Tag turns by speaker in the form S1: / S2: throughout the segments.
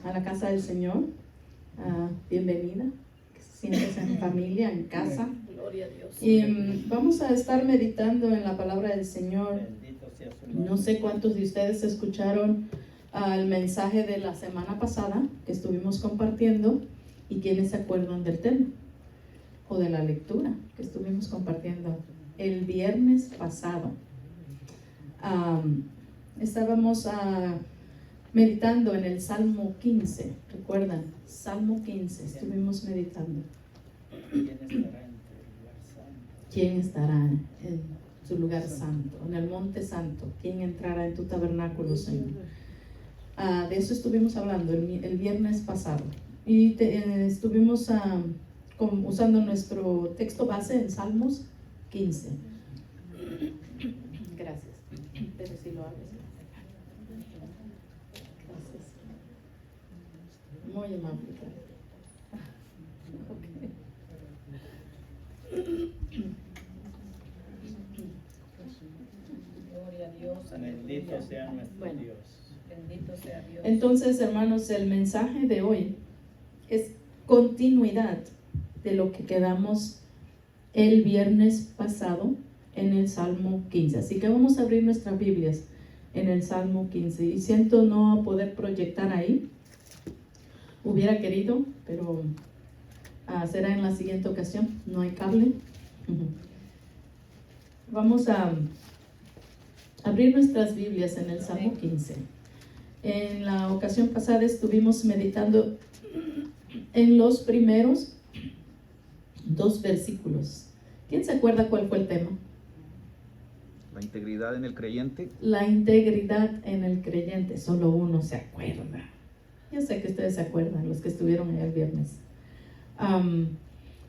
S1: a la casa del Señor. Bienvenida. Siéntese en familia, en casa.
S2: Gloria a Dios.
S1: Y vamos a estar meditando en la palabra del Señor. No sé cuántos de ustedes escucharon el mensaje de la semana pasada que estuvimos compartiendo y quiénes se acuerdan del tema o de la lectura que estuvimos compartiendo el viernes pasado. Estábamos meditando en el Salmo 15, ¿recuerdan? Salmo 15, estuvimos meditando. ¿Quién estará en su lugar santo, en el monte santo? ¿Quién entrará en tu tabernáculo, Señor? De eso estuvimos hablando el viernes pasado. Y estuvimos usando nuestro texto base en Salmos 15. Gracias. Pero si lo hables. Gracias. Muy amable. Okay.
S2: Gloria a Dios.
S3: Bendito sea nuestro Dios.
S2: Bendito sea Dios.
S1: Entonces, hermanos, el mensaje de hoy es continuidad de lo que quedamos el viernes pasado en el Salmo 15. Así que vamos a abrir nuestras Biblias en el Salmo 15. Y siento no poder proyectar ahí. Hubiera querido, pero será en la siguiente ocasión. No hay cable. Vamos a abrir nuestras Biblias en el Salmo 15. En la ocasión pasada estuvimos meditando en los primeros 2 versículos. ¿Quién se acuerda cuál fue el tema?
S4: La integridad en el creyente.
S1: La integridad en el creyente. Solo uno se acuerda. Yo sé que ustedes se acuerdan, los que estuvieron allá el viernes.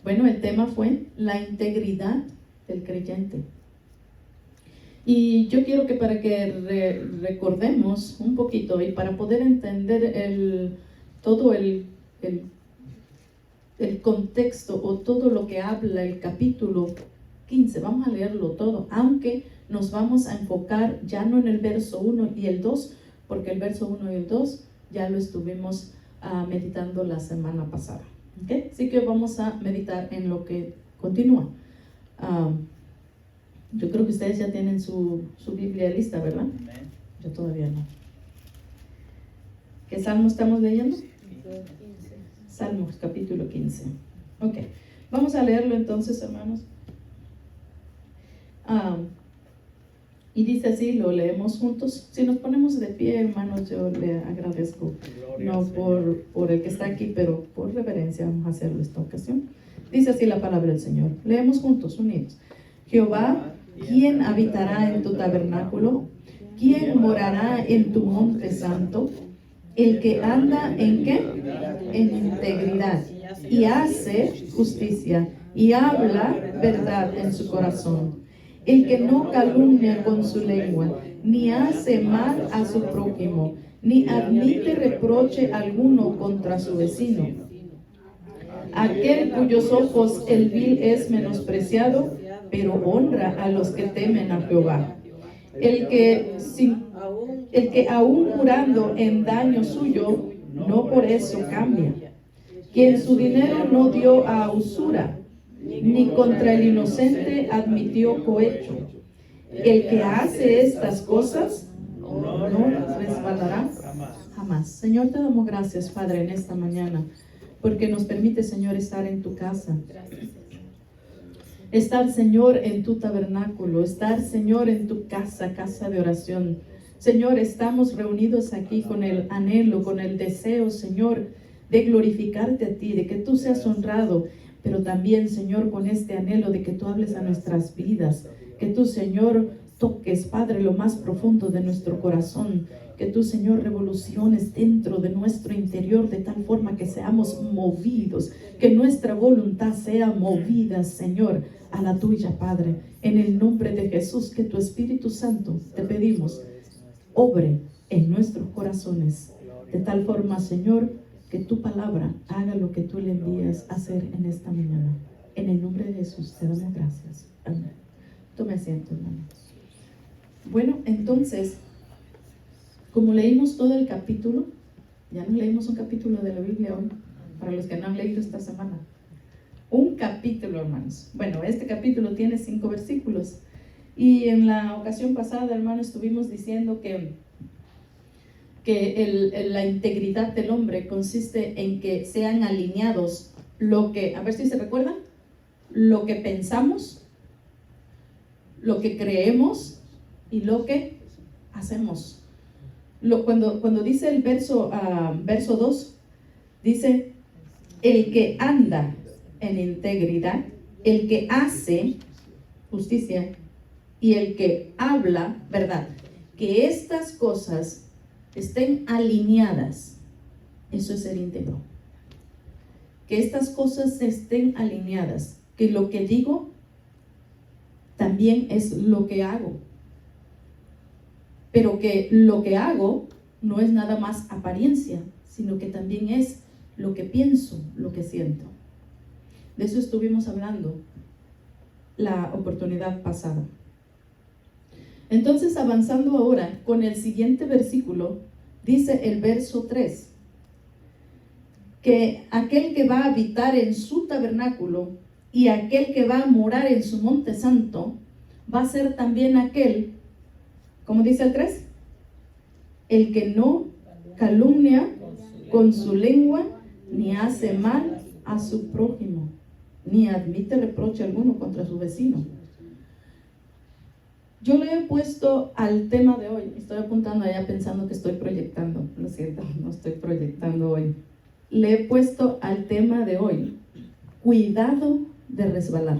S1: Bueno, el tema fue la integridad del creyente. Y yo quiero que para que recordemos un poquito y para poder entender todo el contexto o todo lo que habla el capítulo 15, vamos a leerlo todo, aunque nos vamos a enfocar ya no en el verso 1 y el 2, porque el verso 1 y el 2 ya lo estuvimos meditando la semana pasada. ¿Okay? Así que vamos a meditar en lo que continúa. Yo creo que ustedes ya tienen su Biblia lista, ¿verdad?
S3: Amén.
S1: Yo todavía no. ¿Qué salmo estamos leyendo? Salmos, capítulo 15. Ok, vamos a leerlo entonces, hermanos. Y dice así, lo leemos juntos. Si nos ponemos de pie, hermanos, yo le agradezco.
S3: Gloria
S1: No
S3: al Señor.
S1: por el que está aquí, pero por reverencia vamos a hacerlo esta ocasión. Dice así la palabra del Señor. Leemos juntos, unidos. Jehová, ¿quién habitará en tu tabernáculo? ¿Quién morará en tu monte santo? El que anda ¿en qué? En integridad y hace justicia y habla verdad en su corazón. El que no calumnia con su lengua, ni hace mal a su prójimo, ni admite reproche alguno contra su vecino. Aquel cuyos ojos el vil es menospreciado, pero honra a los que temen a Jehová. El que aún jurando en daño suyo, no por eso cambia. Quien su dinero no dio a usura, ni contra el inocente admitió cohecho. El que hace estas cosas no resbalará jamás. Señor, te damos gracias, Padre, en esta mañana, porque nos permite, Señor, estar en tu casa. Estar, Señor, en tu tabernáculo. Estar, Señor, en tu casa, casa de oración. Señor, estamos reunidos aquí con el anhelo, con el deseo, Señor, de glorificarte a ti, de que tú seas honrado, pero también, Señor, con este anhelo de que tú hables a nuestras vidas, que tú, Señor, toques, Padre, lo más profundo de nuestro corazón, que tú, Señor, revoluciones dentro de nuestro interior de tal forma que seamos movidos, que nuestra voluntad sea movida, Señor, a la tuya, Padre. En el nombre de Jesús, que tu Espíritu Santo, te pedimos, obre en nuestros corazones, de tal forma, Señor, que tu palabra haga lo que tú le envías a hacer en esta mañana. En el nombre de Jesús, te damos gracias. Amén. Tome asiento, hermano. Bueno, entonces, como leímos todo el capítulo, Ya nos leímos un capítulo de la Biblia hoy, para los que no han leído esta semana. Un capítulo, hermanos. Bueno, este capítulo tiene 5 versículos. Y en la ocasión pasada, hermanos, estuvimos diciendo que la integridad del hombre consiste en que sean alineados lo que, a ver si se recuerdan, lo que pensamos, lo que creemos y lo que hacemos. Cuando dice el verso 2, dice, el que anda en integridad, el que hace justicia y el que habla verdad, que estas cosas estén alineadas. Eso es ser íntegro. Que estas cosas estén alineadas, que lo que digo también es lo que hago, pero que lo que hago no es nada más apariencia, sino que también es lo que pienso, lo que siento. De eso estuvimos hablando la oportunidad pasada. Entonces, avanzando ahora con el siguiente versículo, dice el verso 3, que aquel que va a habitar en su tabernáculo y aquel que va a morar en su monte santo, va a ser también aquel, ¿cómo dice el 3? El que no calumnia con su lengua, ni hace mal a su prójimo, ni admite reproche alguno contra su vecino. Yo le he puesto al tema de hoy, estoy apuntando allá pensando que estoy proyectando, lo siento, no estoy proyectando hoy. Le he puesto al tema de hoy, cuidado de resbalar.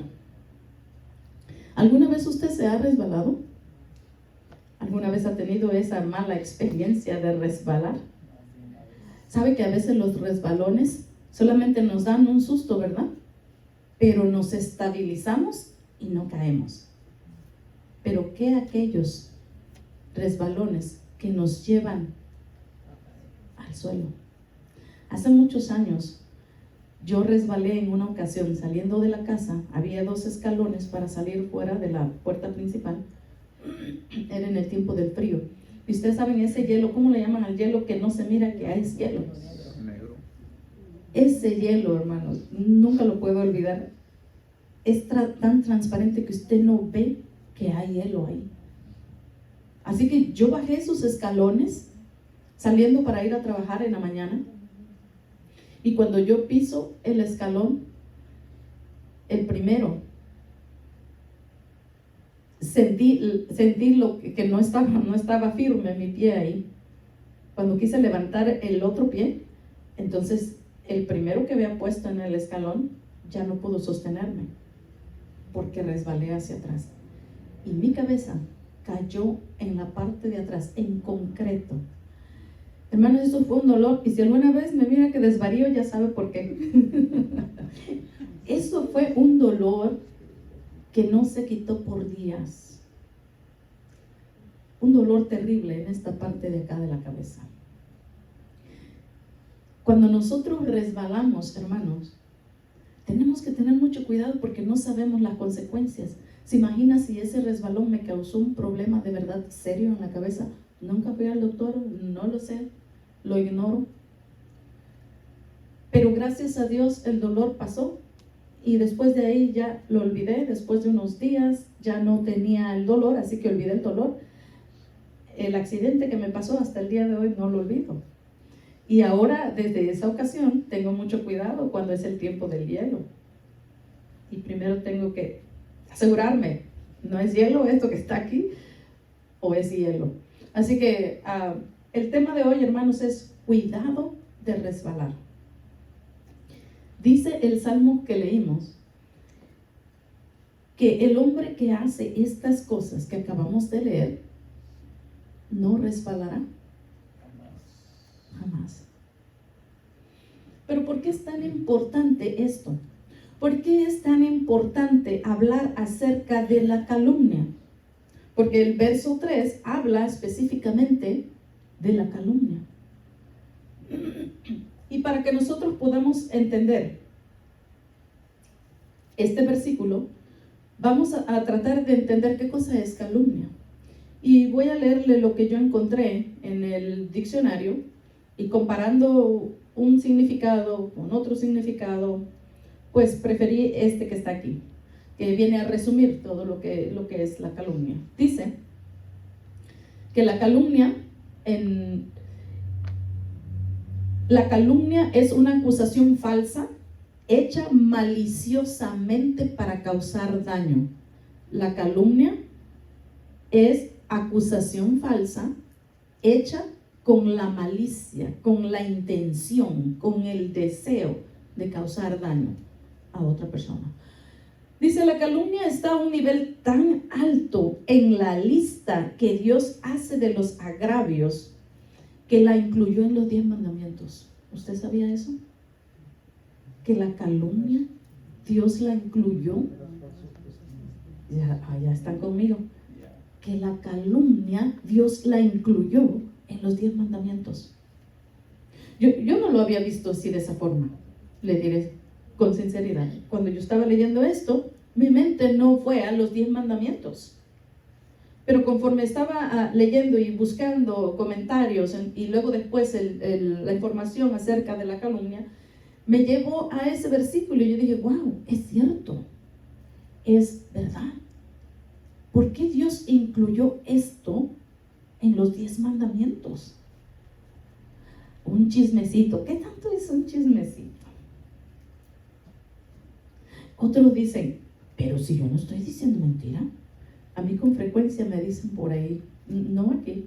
S1: ¿Alguna vez usted se ha resbalado? ¿Alguna vez ha tenido esa mala experiencia de resbalar? ¿Sabe que a veces los resbalones solamente nos dan un susto, verdad? Pero nos estabilizamos y no caemos. Pero ¿qué aquellos resbalones que nos llevan al suelo? Hace muchos años yo resbalé en una ocasión saliendo de la casa. Había 2 escalones para salir fuera de la puerta principal. Era en el tiempo del frío. Y ustedes saben ese hielo, ¿cómo le llaman al hielo que no se mira que es hielo?
S4: Negro.
S1: Ese hielo, hermanos, nunca lo puedo olvidar. Es tan transparente que usted no ve que hay hielo ahí. Así que yo bajé esos escalones saliendo para ir a trabajar en la mañana, y cuando yo piso el escalón, el primero, sentí lo que no estaba firme mi pie ahí. Cuando quise levantar el otro pie, entonces el primero que había puesto en el escalón ya no pudo sostenerme porque resbalé hacia atrás. Y mi cabeza cayó en la parte de atrás, en concreto. Hermanos, eso fue un dolor. Y si alguna vez me mira que desvarío, ya sabe por qué. Eso fue un dolor que no se quitó por días. Un dolor terrible en esta parte de acá de la cabeza. Cuando nosotros resbalamos, hermanos, tenemos que tener mucho cuidado porque no sabemos las consecuencias. ¿Se imagina si ese resbalón me causó un problema de verdad serio en la cabeza? Nunca fui al doctor, no lo sé, lo ignoro. Pero gracias a Dios el dolor pasó y después de ahí ya lo olvidé. Después de unos días ya no tenía el dolor, así que olvidé el dolor. El accidente que me pasó hasta el día de hoy no lo olvido. Y ahora desde esa ocasión tengo mucho cuidado cuando es el tiempo del hielo. Y primero tengo que asegurarme, ¿no es hielo esto que está aquí o es hielo? Así que el tema de hoy, hermanos, es cuidado de resbalar. Dice el salmo que leímos que el hombre que hace estas cosas que acabamos de leer no resbalará jamás. Pero ¿por qué es tan importante esto? ¿Por qué es tan importante hablar acerca de la calumnia? Porque el verso 3 habla específicamente de la calumnia. Y para que nosotros podamos entender este versículo, vamos a tratar de entender qué cosa es calumnia. Y voy a leerle lo que yo encontré en el diccionario y comparando un significado con otro significado, pues preferí este que está aquí, que viene a resumir todo lo que es la calumnia. Dice que la calumnia es una acusación falsa hecha maliciosamente para causar daño. La calumnia es acusación falsa hecha con la malicia, con la intención, con el deseo de causar daño a otra persona. Dice, la calumnia está a un nivel tan alto en la lista que Dios hace de los agravios que la incluyó en los 10 mandamientos. ¿Usted sabía eso? Que la calumnia, Dios la incluyó. Ya están conmigo. Que la calumnia, Dios la incluyó en los 10 mandamientos. Yo no lo había visto así de esa forma, le diré con sinceridad. Cuando yo estaba leyendo esto, mi mente no fue a los 10 mandamientos. Pero conforme estaba leyendo y buscando comentarios y luego después la información acerca de la calumnia, me llevó a ese versículo y yo dije, wow, es cierto, es verdad. ¿Por qué Dios incluyó esto en los 10 mandamientos? Un chismecito. ¿Qué tanto es un chismecito? Otros dicen, pero si yo no estoy diciendo mentira. A mí con frecuencia me dicen por ahí, no aquí.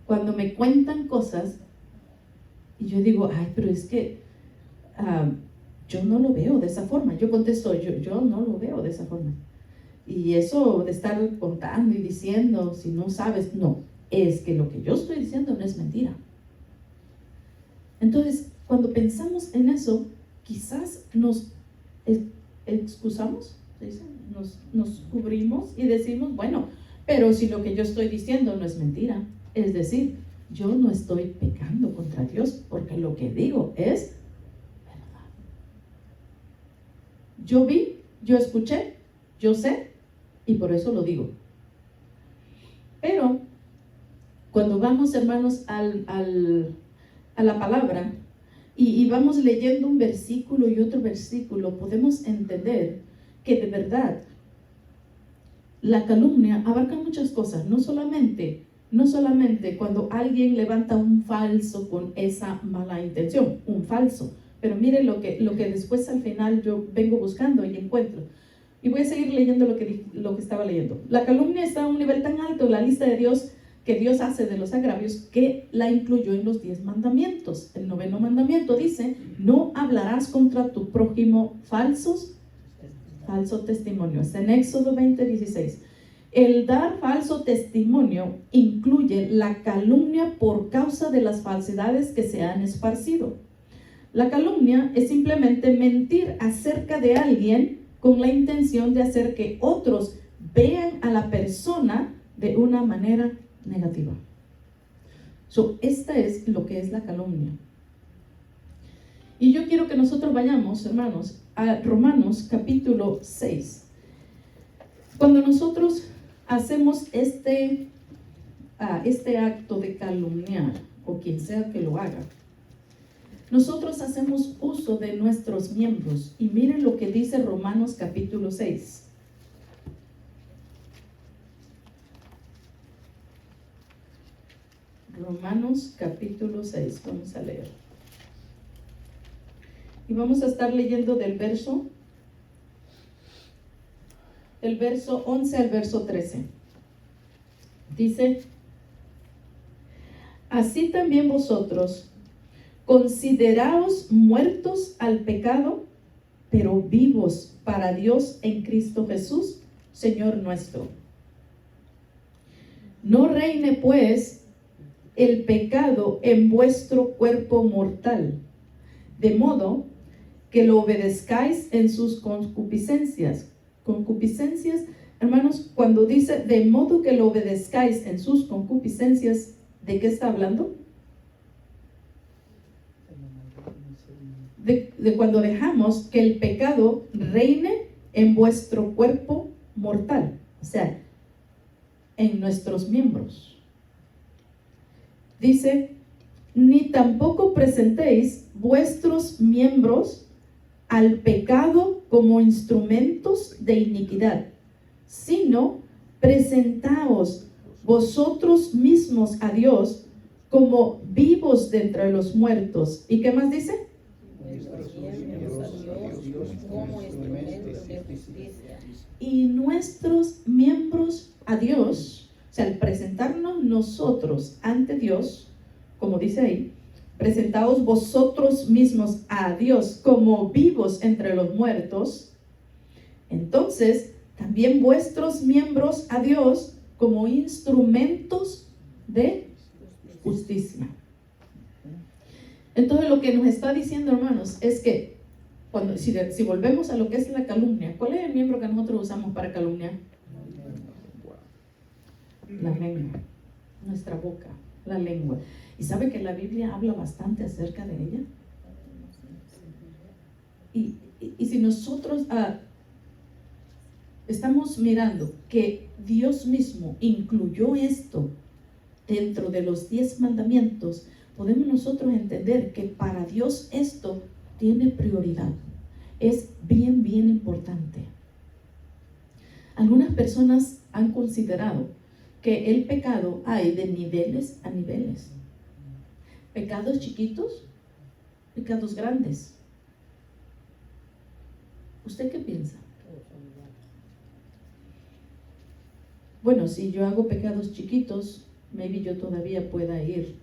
S1: Cuando me cuentan cosas, y yo digo, ay, pero es que yo no lo veo de esa forma. Yo contesto, yo no lo veo de esa forma. Y eso de estar contando y diciendo, si no sabes, no, es que lo que yo estoy diciendo no es mentira. Entonces, cuando pensamos en eso, quizás nos excusamos, ¿se dice? Nos cubrimos y decimos, bueno, pero si lo que yo estoy diciendo no es mentira, es decir, yo no estoy pecando contra Dios porque lo que digo es verdad. Yo vi, yo escuché, yo sé y por eso lo digo. Pero cuando vamos, hermanos, a la palabra y vamos leyendo un versículo y otro versículo, podemos entender que de verdad la calumnia abarca muchas cosas, no solamente cuando alguien levanta un falso con esa mala intención, un falso, pero mire lo que después al final yo vengo buscando y encuentro. Y voy a seguir leyendo lo que estaba leyendo. La calumnia está a un nivel tan alto en la lista de Dios que Dios hace de los agravios que la incluyó en los 10 mandamientos. El 9º mandamiento dice, no hablarás contra tu prójimo falso testimonio. Es en Éxodo 20:16. El dar falso testimonio incluye la calumnia por causa de las falsedades que se han esparcido. La calumnia es simplemente mentir acerca de alguien con la intención de hacer que otros vean a la persona de una manera negativa. Esta es lo que es la calumnia. Y yo quiero que nosotros vayamos, hermanos, a Romanos capítulo 6. Cuando nosotros hacemos este acto de calumniar, o quien sea que lo haga, nosotros hacemos uso de nuestros miembros. Y miren lo que dice Romanos capítulo 6. Romanos capítulo 6, vamos a leer. Y vamos a estar leyendo del verso 11 al verso 13. Dice, así también vosotros, consideraos muertos al pecado, pero vivos para Dios en Cristo Jesús, Señor nuestro. No reine pues el pecado en vuestro cuerpo mortal, de modo que lo obedezcáis en sus concupiscencias. Concupiscencias, hermanos, cuando dice de modo que lo obedezcáis en sus concupiscencias, ¿de qué está hablando? De cuando dejamos que el pecado reine en vuestro cuerpo mortal, o sea, en nuestros miembros. dice, ni tampoco presentéis vuestros miembros al pecado como instrumentos de iniquidad, sino presentaos vosotros mismos a Dios como vivos de entre los muertos. ¿Y qué más dice?
S2: Nuestros miembros a Dios como instrumentos de justicia.
S1: Y nuestros miembros a Dios, o sea, al presentarnos nosotros ante Dios, como dice ahí, presentaos vosotros mismos a Dios como vivos entre los muertos, entonces también vuestros miembros a Dios como instrumentos de justicia. Entonces lo que nos está diciendo, hermanos, es que si volvemos a lo que es la calumnia, ¿cuál es el miembro que nosotros usamos para calumniar? La lengua, nuestra boca, la lengua. ¿Y sabe que la Biblia habla bastante acerca de ella? Y si nosotros estamos mirando que Dios mismo incluyó esto dentro de los 10 mandamientos, podemos nosotros entender que para Dios esto tiene prioridad. Es bien, bien importante. Algunas personas han considerado que el pecado hay de niveles a niveles. Pecados chiquitos, pecados grandes. ¿Usted qué piensa? Bueno, si yo hago pecados chiquitos, maybe yo todavía pueda ir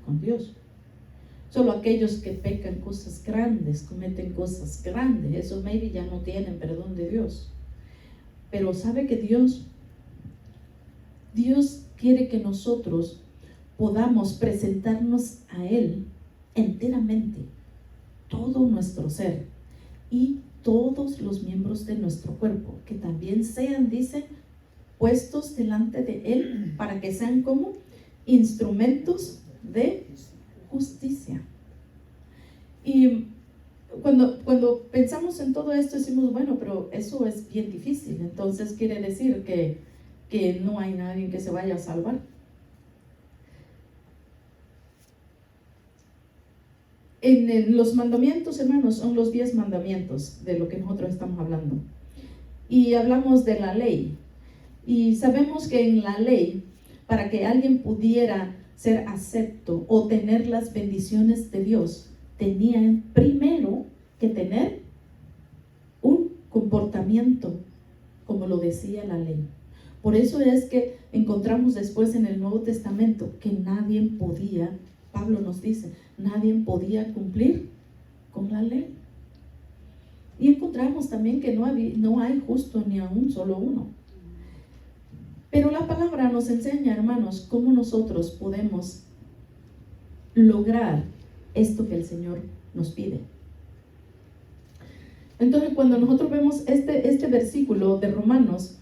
S1: con Dios. Solo aquellos que pecan cosas grandes, cometen cosas grandes, esos maybe ya no tienen perdón de Dios. Pero sabe que Dios quiere que nosotros podamos presentarnos a Él enteramente, todo nuestro ser y todos los miembros de nuestro cuerpo, que también sean, dice, puestos delante de Él para que sean como instrumentos de justicia. Y cuando pensamos en todo esto decimos, bueno, pero eso es bien difícil, entonces quiere decir que no hay nadie que se vaya a salvar. En los mandamientos, hermanos, son los 10 mandamientos de lo que nosotros estamos hablando. Y hablamos de la ley. Y sabemos que en la ley, para que alguien pudiera ser acepto o tener las bendiciones de Dios, tenían primero que tener un comportamiento, como lo decía la ley. Por eso es que encontramos después en el Nuevo Testamento que nadie podía, Pablo nos dice, nadie podía cumplir con la ley. Y encontramos también que no hay justo ni a un solo uno. Pero la palabra nos enseña, hermanos, cómo nosotros podemos lograr esto que el Señor nos pide. Entonces, cuando nosotros vemos este versículo de Romanos,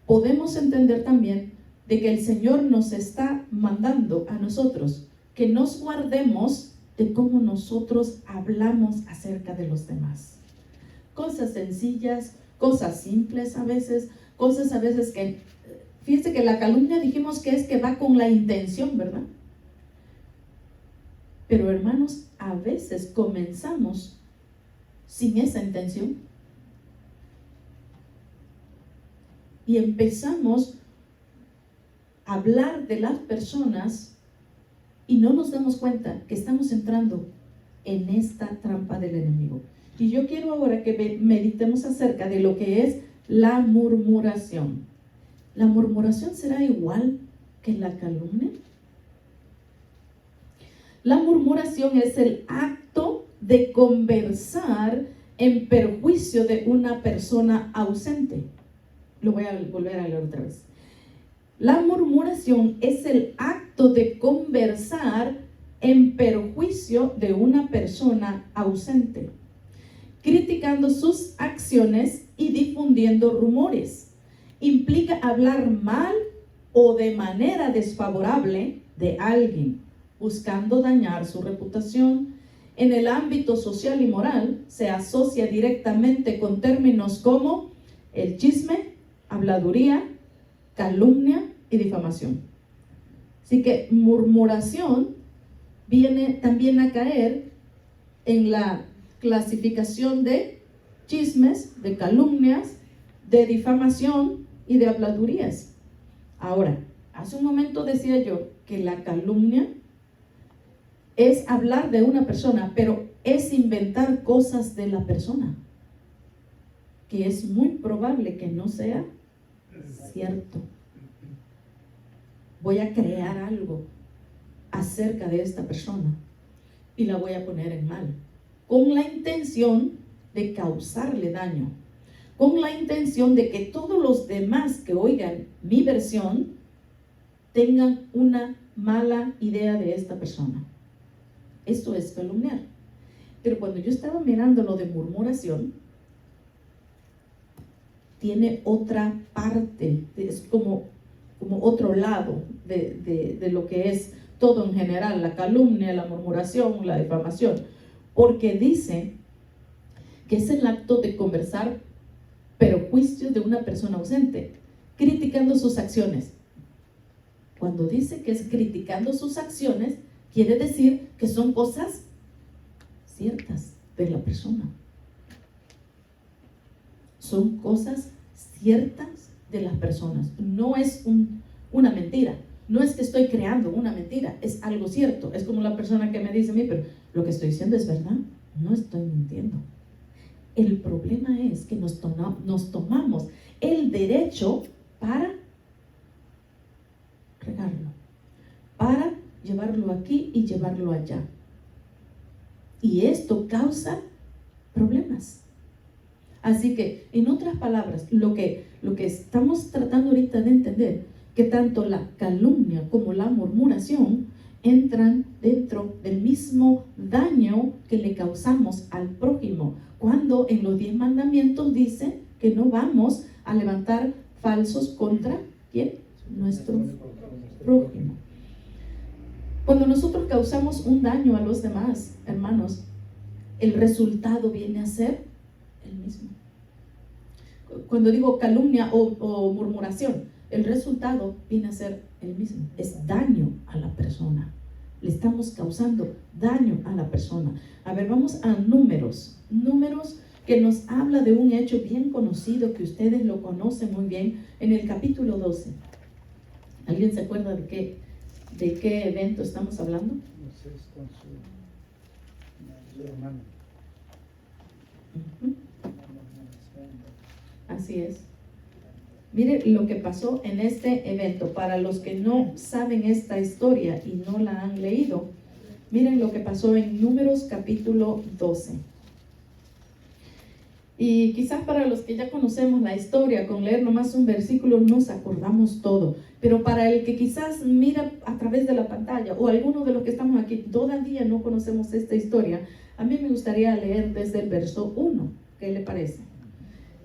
S1: podemos entender también de que el Señor nos está mandando a nosotros que nos guardemos de cómo nosotros hablamos acerca de los demás. Cosas sencillas, cosas simples a veces, cosas a veces que, fíjense que la calumnia dijimos que es que va con la intención, ¿verdad? Pero hermanos, a veces comenzamos sin esa intención y empezamos a hablar de las personas y no nos damos cuenta que estamos entrando en esta trampa del enemigo. Y yo quiero ahora que meditemos acerca de lo que es la murmuración. ¿La murmuración será igual que la calumnia? La murmuración es el acto de conversar en perjuicio de una persona ausente. Lo voy a volver a leer otra vez. La murmuración es el acto de conversar en perjuicio de una persona ausente, criticando sus acciones y difundiendo rumores. Implica hablar mal o de manera desfavorable de alguien, buscando dañar su reputación. En el ámbito social y moral se asocia directamente con términos como el chisme, habladuría, calumnia y difamación. Así que murmuración viene también a caer en la clasificación de chismes, de calumnias, de difamación y de habladurías. Ahora, hace un momento decía yo que la calumnia es hablar de una persona, pero es inventar cosas de la persona, que es muy probable que no sea cierto. Voy a crear algo acerca de esta persona y la voy a poner en mal, con la intención de causarle daño, con la intención de que todos los demás que oigan mi versión tengan una mala idea de esta persona. Esto es calumniar. Pero cuando yo estaba mirando lo de murmuración, tiene otra parte, es como otro lado de lo que es todo en general, la calumnia, la murmuración, la difamación, porque dice que es el acto de conversar perjuicios de una persona ausente, criticando sus acciones. Cuando dice que es criticando sus acciones, quiere decir que son cosas ciertas de la persona. Son cosas ciertas de las personas. No es una mentira. No es que estoy creando una mentira. Es algo cierto. Es como la persona que me dice a mí, pero lo que estoy diciendo es verdad. No estoy mintiendo. El problema es que nos tomamos el derecho para regarlo, para llevarlo aquí y llevarlo allá. Y esto causa problemas. Así que, en otras palabras, lo que estamos tratando ahorita de entender, que tanto la calumnia como la murmuración entran dentro del mismo daño que le causamos al prójimo, cuando en los 10 mandamientos dice que no vamos a levantar falsos contra ¿quién? Nuestro prójimo. Cuando nosotros causamos un daño a los demás, hermanos, el resultado viene a ser el mismo. Cuando digo calumnia o murmuración, el resultado viene a ser el mismo. Es daño a la persona. Le estamos causando daño a la persona. A ver, vamos a Números. Números que nos habla de un hecho bien conocido, que ustedes lo conocen muy bien, en el capítulo 12. ¿Alguien se acuerda de qué evento estamos hablando?
S3: Moisés con su hermano.
S1: Así es. Mire lo que pasó en este evento. Para los que no saben esta historia y no la han leído, miren lo que pasó en Números capítulo 12. Y quizás para los que ya conocemos la historia, con leer nomás un versículo nos acordamos todo. Pero para el que quizás mira a través de la pantalla, o alguno de los que estamos aquí todavía no conocemos esta historia, a mí me gustaría leer desde el verso 1. ¿Qué le parece?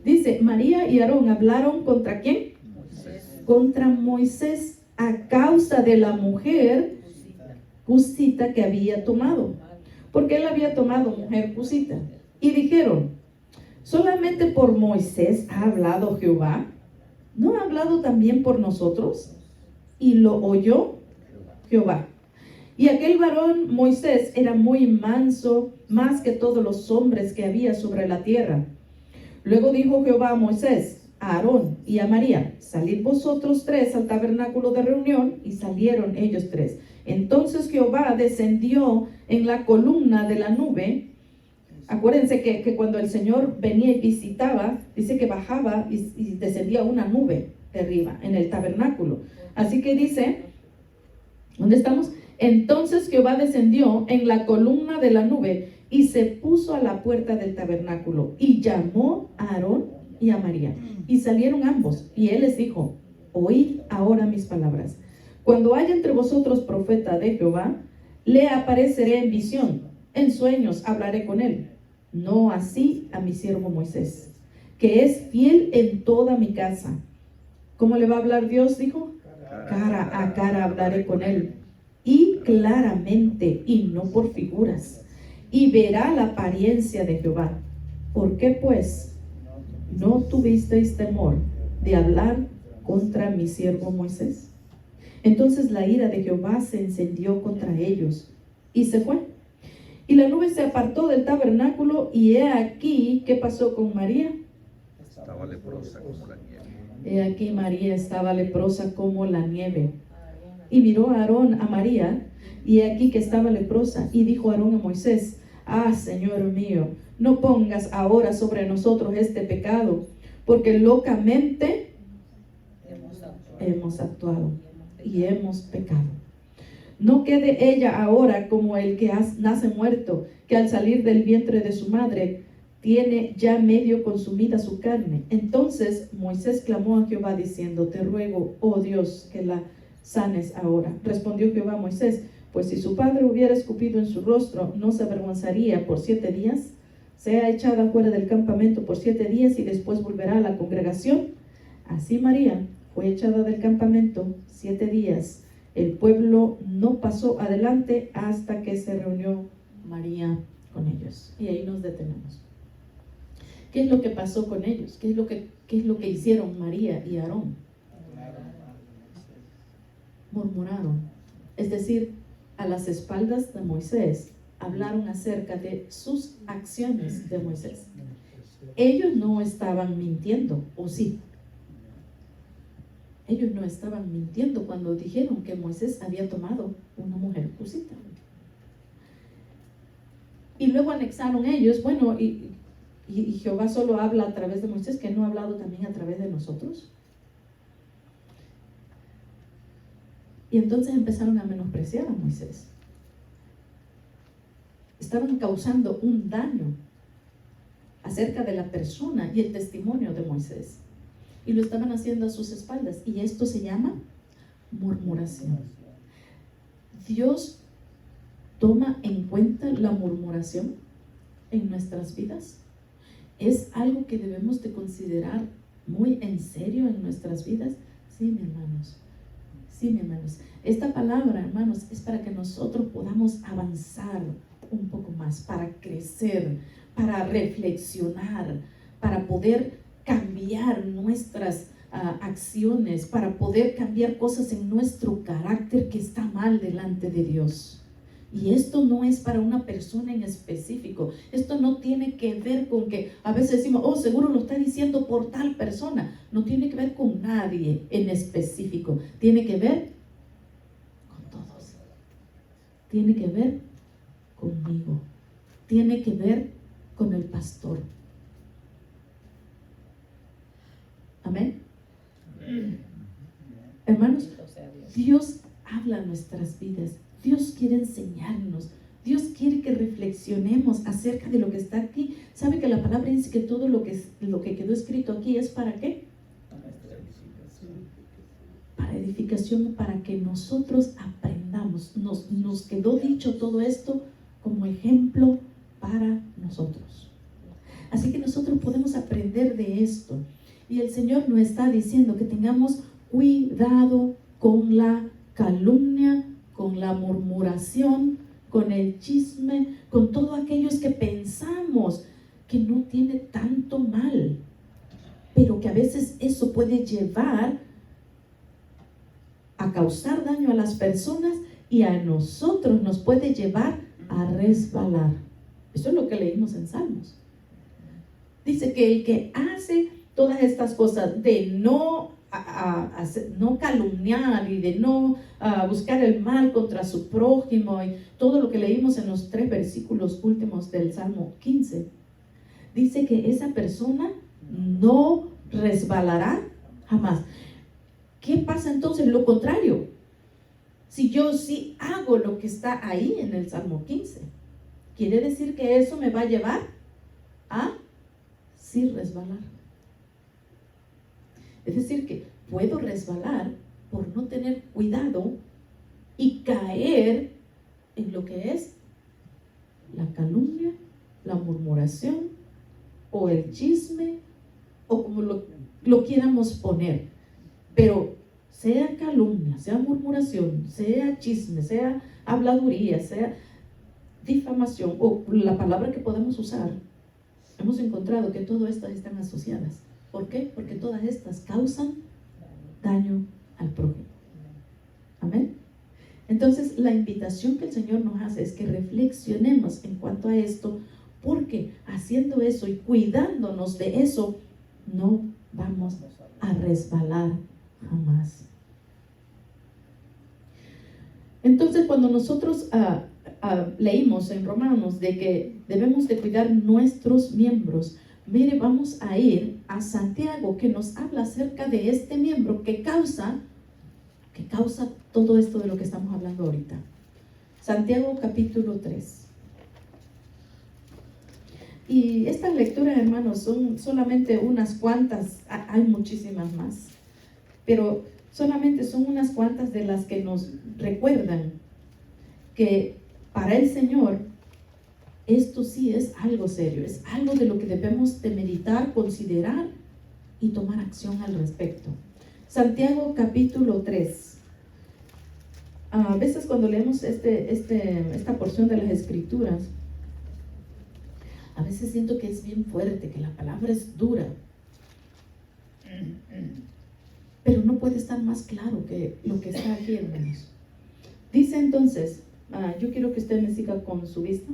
S1: Dice, María y Aarón hablaron ¿contra quién?
S2: Moisés.
S1: Contra Moisés, a causa de la mujer cusita que había tomado, porque él había tomado mujer cusita. Y dijeron, ¿solamente por Moisés ha hablado Jehová? ¿No ha hablado también por nosotros? Y lo oyó Jehová. Y aquel varón Moisés era muy manso, más que todos los hombres que había sobre la tierra. Luego dijo Jehová a Moisés, a Aarón y a María, salid vosotros 3 al tabernáculo de reunión, y salieron ellos 3. Entonces Jehová descendió en la columna de la nube. Acuérdense que cuando el Señor venía y visitaba, dice que bajaba y descendía una nube de arriba en el tabernáculo. Así que dice, ¿dónde estamos? Entonces Jehová descendió en la columna de la nube y se puso a la puerta del tabernáculo y llamó a Aarón y a María. Y salieron ambos, y él les dijo, oíd ahora mis palabras. Cuando haya entre vosotros profeta de Jehová, le apareceré en visión, en sueños hablaré con él. No así a mi siervo Moisés, que es fiel en toda mi casa. ¿Cómo le va a hablar Dios? Dijo, cara a cara hablaré con él, y claramente, y no por figuras, y verá la apariencia de Jehová. ¿Por qué pues no tuvisteis temor de hablar contra mi siervo Moisés? Entonces la ira de Jehová se encendió contra ellos y se fue. Y la nube se apartó del tabernáculo, y he aquí, ¿qué pasó con María?
S4: Estaba leprosa como la nieve.
S1: He aquí María estaba leprosa como la nieve. Y miró a Aarón a María, y he aquí que estaba leprosa. Y dijo Aarón a Moisés: ah, Señor mío, no pongas ahora sobre nosotros este pecado, porque locamente hemos actuado y hemos pecado. No quede ella ahora como el que nace muerto, que al salir del vientre de su madre tiene ya medio consumida su carne. Entonces Moisés clamó a Jehová diciendo: te ruego, oh Dios, que la sanes ahora. Respondió Jehová a Moisés: pues si su padre hubiera escupido en su rostro, ¿no se avergonzaría por 7 días? Sea echada fuera del campamento por 7 días y después volverá a la congregación. Así María fue echada del campamento 7 días. El pueblo no pasó adelante hasta que se reunió María con ellos. Y ahí nos detenemos. ¿Qué es lo que pasó con ellos? ¿Qué es lo que hicieron María y Aarón? Murmuraron. Es decir, a las espaldas de Moisés hablaron acerca de sus acciones de Moisés. Ellos no estaban mintiendo, ¿o sí? Ellos no estaban mintiendo cuando dijeron que Moisés había tomado una mujer cusita. Y luego anexaron ellos, bueno, y Jehová solo habla a través de Moisés, que no ha hablado también a través de nosotros. Y entonces empezaron a menospreciar a Moisés. Estaban causando un daño acerca de la persona y el testimonio de Moisés. Y lo estaban haciendo a sus espaldas. Y esto se llama murmuración. Dios toma en cuenta la murmuración en nuestras vidas. Es algo que debemos de considerar muy en serio en nuestras vidas. Sí, mis hermanos. Sí, mis hermanos. Esta palabra, hermanos, es para que nosotros podamos avanzar un poco más, para crecer, para reflexionar, para poder cambiar nuestras acciones, para poder cambiar cosas en nuestro carácter que está mal delante de Dios. Y esto no es para una persona en específico. Esto no tiene que ver con que a veces decimos: oh, seguro lo está diciendo por tal persona. No tiene que ver con nadie en específico. Tiene que ver con todos. Tiene que ver conmigo. Tiene que ver con el pastor. Amén. Hermanos, Dios habla a nuestras vidas. Dios quiere enseñarnos. Dios quiere que reflexionemos acerca de lo que está aquí. ¿Sabe que la palabra dice que todo lo que quedó escrito aquí es para qué? Para edificación, para que nosotros aprendamos. Nos quedó dicho todo esto como ejemplo para nosotros. Así que nosotros podemos aprender de esto. Y el Señor nos está diciendo que tengamos cuidado con la calumnia, con la murmuración, con el chisme, con todos aquellos que pensamos que no tiene tanto mal, pero que a veces eso puede llevar a causar daño a las personas y a nosotros nos puede llevar a resbalar. Eso es lo que leímos en Salmos. Dice que el que hace todas estas cosas de no calumniar y de no buscar el mal contra su prójimo y todo lo que leímos en los 3 versículos últimos del Salmo 15, dice que esa persona no resbalará jamás. ¿Qué pasa entonces? Lo contrario. Si yo sí hago lo que está ahí en el Salmo 15, quiere decir que eso me va a llevar a sí resbalar. Es decir, que puedo resbalar por no tener cuidado y caer en lo que es la calumnia, la murmuración o el chisme o como lo quieramos poner. Pero sea calumnia, sea murmuración, sea chisme, sea habladuría, sea difamación o la palabra que podemos usar, hemos encontrado que todas estas están asociadas. ¿Por qué? Porque todas estas causan daño al prójimo. Amén. Entonces, la invitación que el Señor nos hace es que reflexionemos en cuanto a esto, porque haciendo eso y cuidándonos de eso, no vamos a resbalar jamás. Entonces, cuando nosotros leímos en Romanos de que debemos de cuidar nuestros miembros, mire, vamos a ir a Santiago, que nos habla acerca de este miembro que causa todo esto de lo que estamos hablando ahorita. Santiago capítulo 3. Y estas lecturas, hermanos, son solamente unas cuantas, hay muchísimas más, pero solamente son unas cuantas de las que nos recuerdan que para el Señor esto sí es algo serio, es algo de lo que debemos de meditar, considerar y tomar acción al respecto. Santiago capítulo 3. A veces cuando leemos esta porción de las Escrituras, a veces siento que es bien fuerte, que la palabra es dura, pero no puede estar más claro que lo que está aquí, hermanos. Dice entonces, yo quiero que usted me siga con su vista,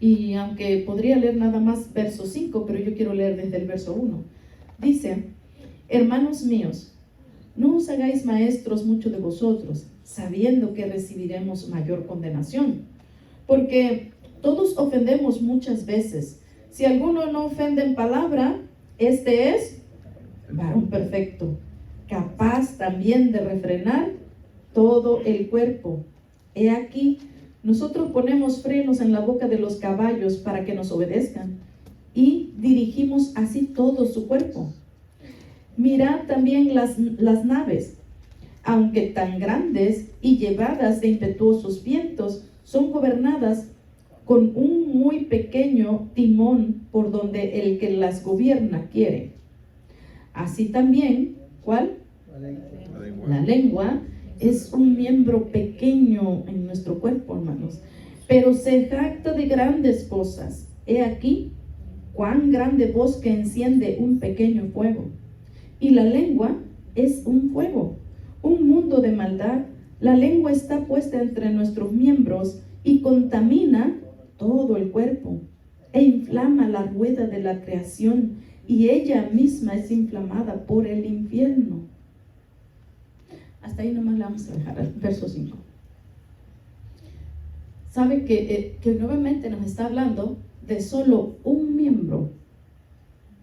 S1: y aunque podría leer nada más verso 5, pero yo quiero leer desde el verso 1. Dice: hermanos míos, no os hagáis maestros mucho de vosotros, sabiendo que recibiremos mayor condenación, porque todos ofendemos muchas veces. Si alguno no ofende en palabra, este es varón perfecto, capaz también de refrenar todo el cuerpo. He aquí, nosotros ponemos frenos en la boca de los caballos para que nos obedezcan, y dirigimos así todo su cuerpo. Mirad también las naves, aunque tan grandes y llevadas de impetuosos vientos, son gobernadas con un muy pequeño timón por donde el que las gobierna quiere. Así también, ¿cuál? La lengua es un miembro pequeño en nuestro cuerpo, hermanos, pero se jacta de grandes cosas. He aquí, cuán grande bosque enciende un pequeño fuego. Y la lengua es un fuego, un mundo de maldad. La lengua está puesta entre nuestros miembros y contamina todo el cuerpo e inflama la rueda de la creación, y ella misma es inflamada por el infierno. Hasta ahí nomás la vamos a dejar, el verso 5. Sabe que nuevamente nos está hablando de solo un miembro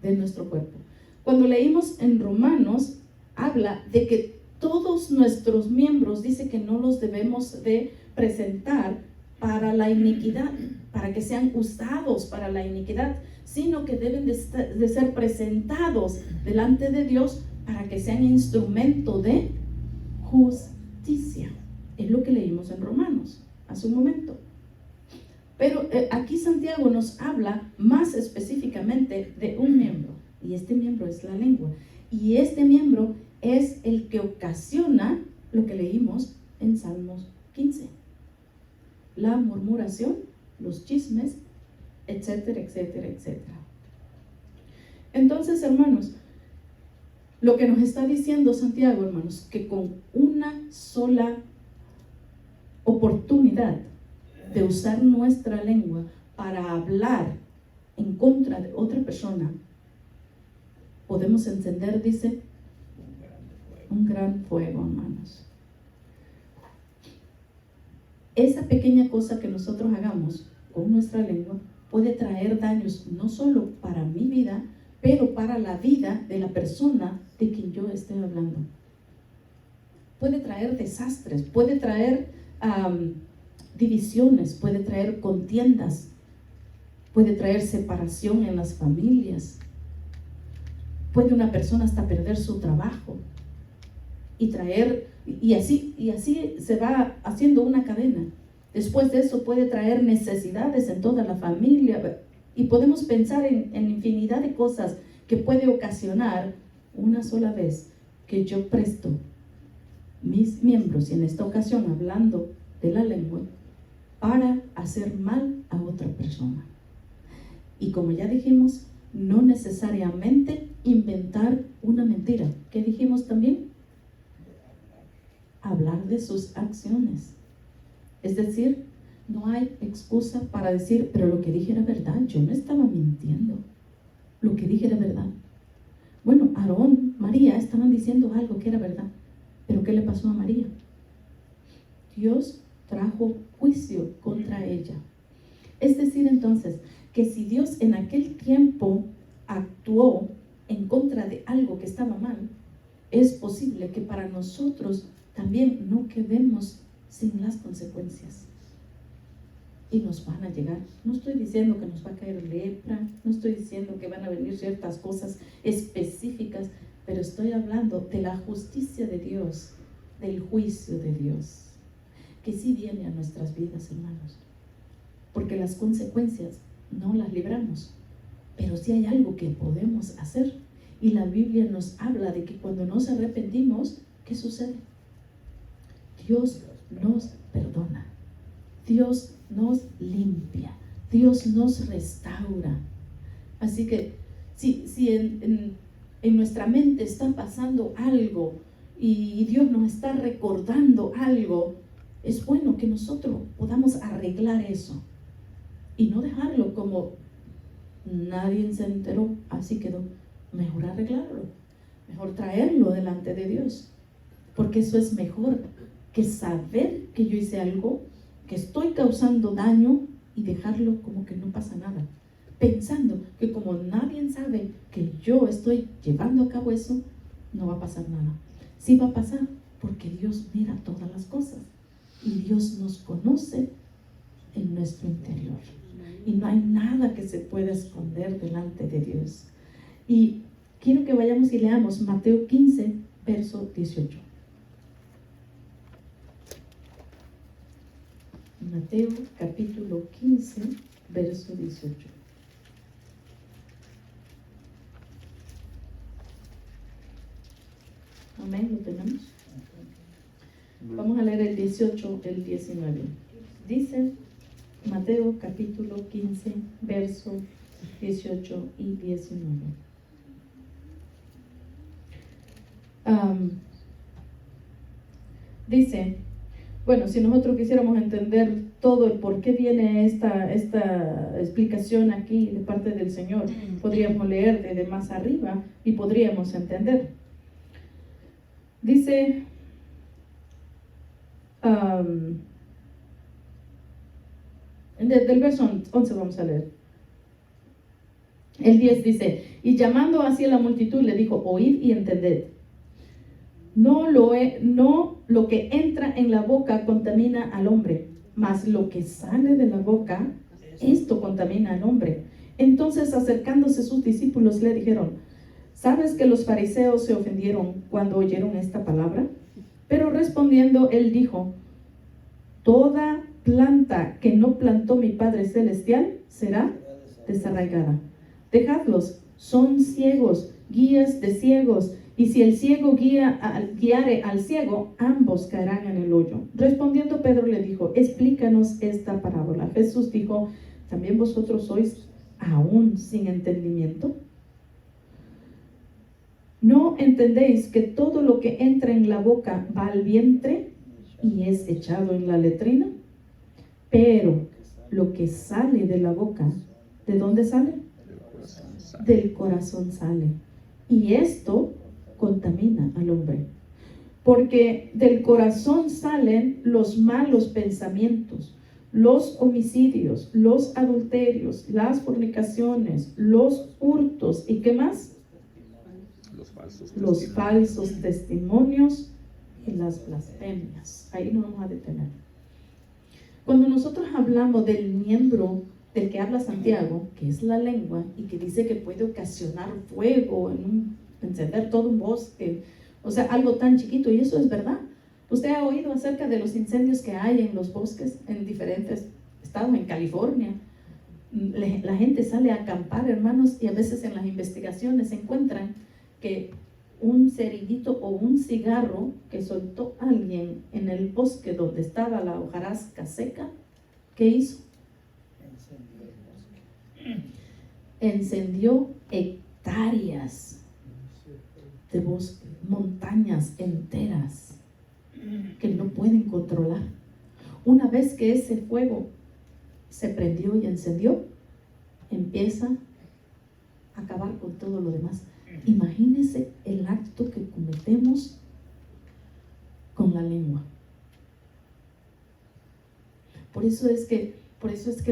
S1: de nuestro cuerpo. Cuando leímos en Romanos, habla de que todos nuestros miembros, dice que no los debemos de presentar para la iniquidad, para que sean usados para la iniquidad, sino que deben de ser presentados delante de Dios para que sean instrumento de justicia. Es lo que leímos en Romanos hace un momento. Pero aquí Santiago nos habla más específicamente de un miembro, y este miembro es la lengua, y este miembro es el que ocasiona lo que leímos en Salmos 15: la murmuración, los chismes, etcétera, etcétera, etcétera. Entonces, hermanos, lo que nos está diciendo Santiago, hermanos, que con una sola oportunidad de usar nuestra lengua para hablar en contra de otra persona, podemos encender, dice, un gran fuego, hermanos. Esa pequeña cosa que nosotros hagamos con nuestra lengua puede traer daños no solo para mi vida, pero para la vida de la persona de quien yo esté hablando. Puede traer desastres, puede traer divisiones, puede traer contiendas, puede traer separación en las familias. Puede una persona hasta perder su trabajo y así se va haciendo una cadena. Después de eso puede traer necesidades en toda la familia, y podemos pensar en infinidad de cosas que puede ocasionar una sola vez que yo presto mis miembros, y en esta ocasión hablando de la lengua, para hacer mal a otra persona. Y como ya dijimos, no necesariamente inventar una mentira. ¿Qué dijimos también? hablar de sus acciones. Es decir, no hay excusa para decir, pero lo que dije era verdad, yo no estaba mintiendo, lo que dije era verdad. Bueno, Aarón, María estaban diciendo algo que era verdad, pero ¿qué le pasó a María? Dios trajo juicio contra ella. Es decir, entonces, que si Dios en aquel tiempo actuó en contra de algo que estaba mal, es posible que para nosotros también no quedemos sin las consecuencias. Y nos van a llegar. No estoy diciendo que nos va a caer lepra, no estoy diciendo que van a venir ciertas cosas específicas, pero estoy hablando de la justicia de Dios, del juicio de Dios, que sí viene a nuestras vidas, hermanos. Porque las consecuencias no las libramos, pero sí hay algo que podemos hacer. Y la Biblia nos habla de que cuando nos arrepentimos, ¿qué sucede? Dios nos perdona, Dios nos limpia, Dios nos restaura. Así que si en nuestra mente está pasando algo y Dios nos está recordando algo, es bueno que nosotros podamos arreglar eso y no dejarlo como nadie se enteró, así quedó. Mejor arreglarlo, mejor traerlo delante de Dios, porque eso es mejor que saber que yo hice algo, que estoy causando daño y dejarlo como que no pasa nada, pensando que como nadie sabe que yo estoy llevando a cabo eso, no va a pasar nada. Sí va a pasar, porque Dios mira todas las cosas y Dios nos conoce en nuestro interior y no hay nada que se pueda esconder delante de Dios. Y quiero que vayamos y leamos Mateo 15, verso 18. Mateo capítulo 15, verso 18. Amén, lo tenemos. Vamos a leer el 18, el 19. Dice Mateo capítulo 15, verso 18 y 19. Dice, bueno, si nosotros quisiéramos entender todo el por qué viene esta explicación aquí de parte del Señor, podríamos leer desde más arriba y podríamos entender. Dice, del verso 11 vamos a leer. El 10 dice, y llamando así a la multitud le dijo, oíd y entended. No lo que entra en la boca contamina al hombre, mas lo que sale de la boca, esto contamina al hombre. Entonces acercándose sus discípulos le dijeron, ¿sabes que los fariseos se ofendieron cuando oyeron esta palabra? Pero respondiendo él dijo, toda planta que no plantó mi Padre Celestial será desarraigada. Dejadlos, son ciegos, guías de ciegos, y si el ciego guiare al ciego, ambos caerán en el hoyo. Respondiendo Pedro le dijo, explícanos esta parábola. Jesús dijo, ¿también vosotros sois aún sin entendimiento? ¿No entendéis que todo lo que entra en la boca va al vientre y es echado en la letrina? Pero lo que sale de la boca, ¿de dónde sale? Del corazón sale. Y esto contamina al hombre. Porque del corazón salen los malos pensamientos, los homicidios, los adulterios, las fornicaciones, los hurtos, ¿y qué más? Los falsos testimonios y las blasfemias. Ahí nos vamos a detener. Cuando nosotros hablamos del miembro del que habla Santiago, que es la lengua, y que dice que puede ocasionar fuego, encender todo un bosque, o sea, algo tan chiquito, y eso es verdad. ¿Usted ha oído acerca de los incendios que hay en los bosques en diferentes estados, en California? La gente sale a acampar, hermanos, y a veces en las investigaciones se encuentran que un cerillito o un cigarro que soltó alguien en el bosque donde estaba la hojarasca seca, ¿qué hizo? Encendió hectáreas de bosque, montañas enteras. que no pueden controlar. Una vez que ese fuego se prendió y encendió, empieza a acabar con todo lo demás. Imagínense el acto que cometemos con la lengua. Por eso es que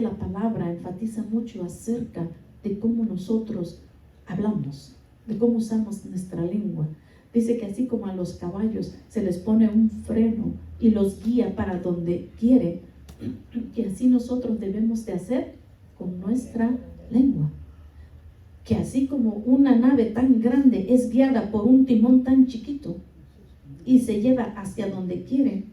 S1: la palabra enfatiza mucho acerca de cómo nosotros hablamos, de cómo usamos nuestra lengua. Dice que así como a los caballos se les pone un freno y los guía para donde quiere, que así nosotros debemos de hacer con nuestra lengua. Que así como una nave tan grande es guiada por un timón tan chiquito y se lleva hacia donde quiere,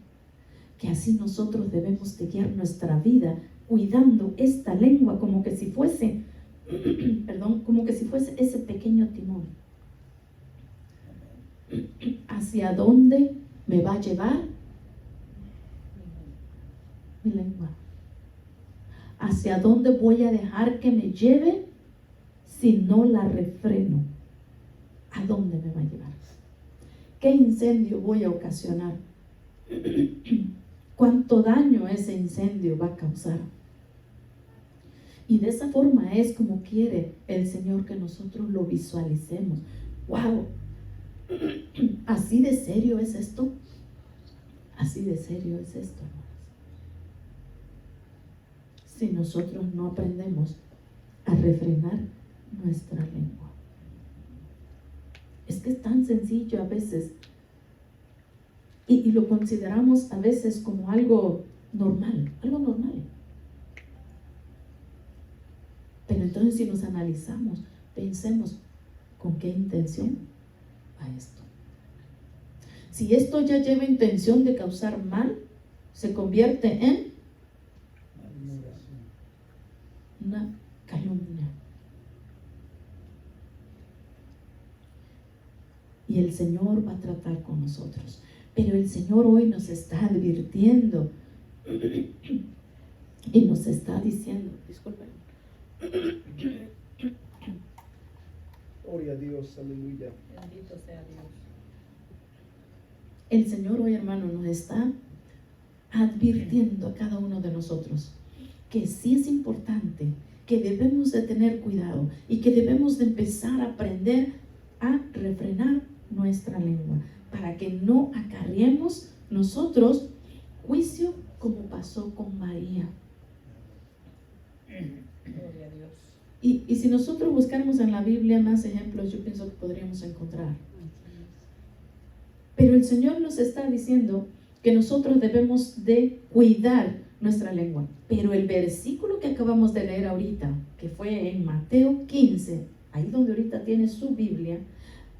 S1: que así nosotros debemos de guiar nuestra vida cuidando esta lengua como que si fuese, como que si fuese ese pequeño timón. ¿Hacia dónde me va a llevar mi lengua? ¿Hacia dónde voy a dejar que me lleve si no la refreno? ¿A dónde me va a llevar? ¿Qué incendio voy a ocasionar? ¿Cuánto daño ese incendio va a causar? Y de esa forma es como quiere el Señor que nosotros lo visualicemos. ¡Wow! ¿Así de serio es esto? Así de serio es esto, hermanos. Si nosotros no aprendemos a refrenar nuestra lengua. Es que es tan sencillo a veces y lo consideramos a veces como algo normal. Pero entonces si nos analizamos, pensemos con qué intención va esto. Si esto ya lleva intención de causar mal, se convierte en una calumnia. Y el Señor va a tratar con nosotros. Pero el Señor hoy nos está advirtiendo y nos está diciendo, disculpen.
S3: Gloria a Dios, aleluya.
S2: Bendito sea Dios.
S1: El Señor hoy, hermano, nos está advirtiendo a cada uno de nosotros que sí es importante, que debemos de tener cuidado y que debemos de empezar a aprender a refrenar nuestra lengua para que no acarriemos nosotros juicio como pasó con María.
S2: Gloria a Dios.
S1: Y si nosotros buscáramos en la Biblia más ejemplos, yo pienso que podríamos encontrar. Pero el Señor nos está diciendo que nosotros debemos de cuidar nuestra lengua. Pero el versículo que acabamos de leer ahorita, que fue en Mateo 15, ahí donde ahorita tiene su Biblia,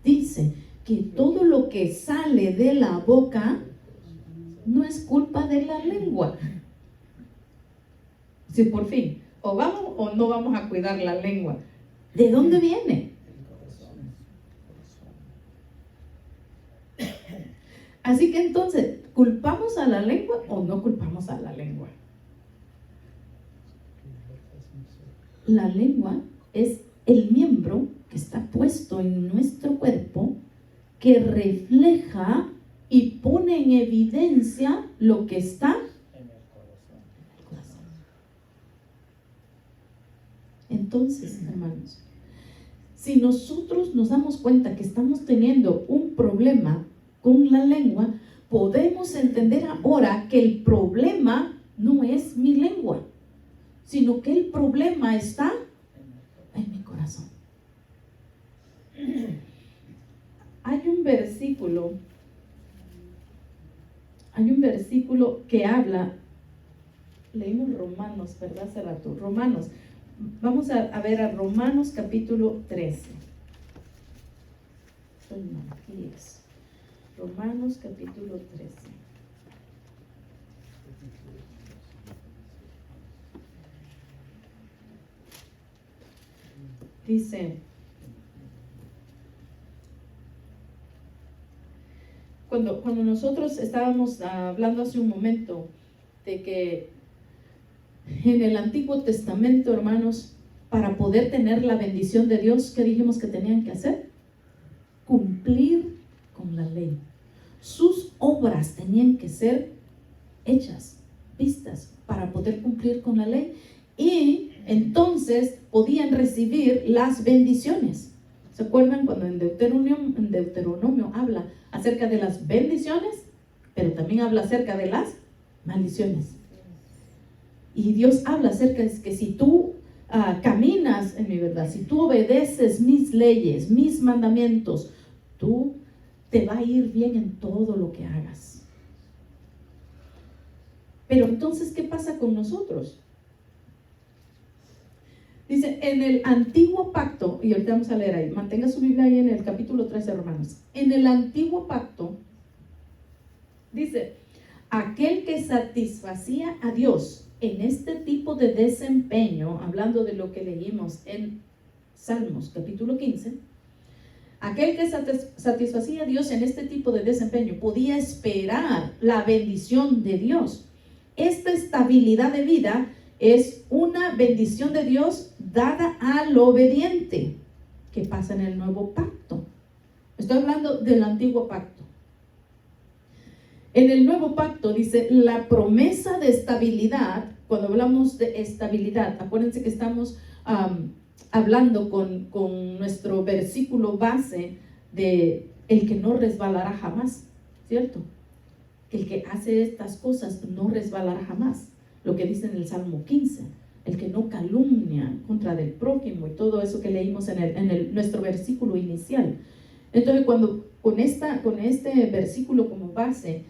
S1: dice que todo lo que sale de la boca no es culpa de la lengua. Si por fin, o vamos o no vamos a cuidar la lengua. ¿De dónde viene? Así que entonces, ¿culpamos a la lengua o no culpamos a la lengua? La lengua es el miembro que está puesto en nuestro cuerpo que refleja y pone en evidencia lo que está en el corazón. Entonces, hermanos, si nosotros nos damos cuenta que estamos teniendo un problema con la lengua, podemos entender ahora que el problema no es mi lengua, sino que el problema está en mi corazón. Hay un versículo que habla, leímos Romanos, ¿verdad? Hace rato, Romanos. Vamos a ver a Romanos capítulo 13. Aquí es. Romanos capítulo 13. Dice, cuando nosotros estábamos hablando hace un momento de que en el Antiguo Testamento, hermanos, para poder tener la bendición de Dios, ¿qué dijimos que tenían que hacer? Cumplir con la ley. Sus obras obras tenían que ser hechas, vistas, para poder cumplir con la ley. Y entonces podían recibir las bendiciones. ¿Se acuerdan cuando en Deuteronomio habla acerca de las bendiciones, pero también habla acerca de las maldiciones? Y Dios habla acerca de que si tú caminas en mi verdad, si tú obedeces mis leyes, mis mandamientos, tú te va a ir bien en todo lo que hagas. Pero entonces, ¿qué pasa con nosotros? Dice, en el antiguo pacto, y ahorita vamos a leer ahí, mantenga su Biblia ahí en el capítulo 13, Romanos. En el antiguo pacto, dice, aquel que satisfacía a Dios en este tipo de desempeño, hablando de lo que leímos en Salmos, capítulo 15, aquel que satisfacía a Dios en este tipo de desempeño podía esperar la bendición de Dios. Esta estabilidad de vida es una bendición de Dios dada al obediente. ¿Qué pasa en el nuevo pacto? Estoy hablando del antiguo pacto. En el nuevo pacto dice la promesa de estabilidad. Cuando hablamos de estabilidad, acuérdense que estamos hablando con nuestro versículo base de el que no resbalará jamás, ¿cierto? Que el que hace estas cosas no resbalará jamás. Lo que dice en el Salmo 15, el que no calumnia contra del prójimo y todo eso que leímos en nuestro versículo inicial. Entonces, cuando con este versículo como base,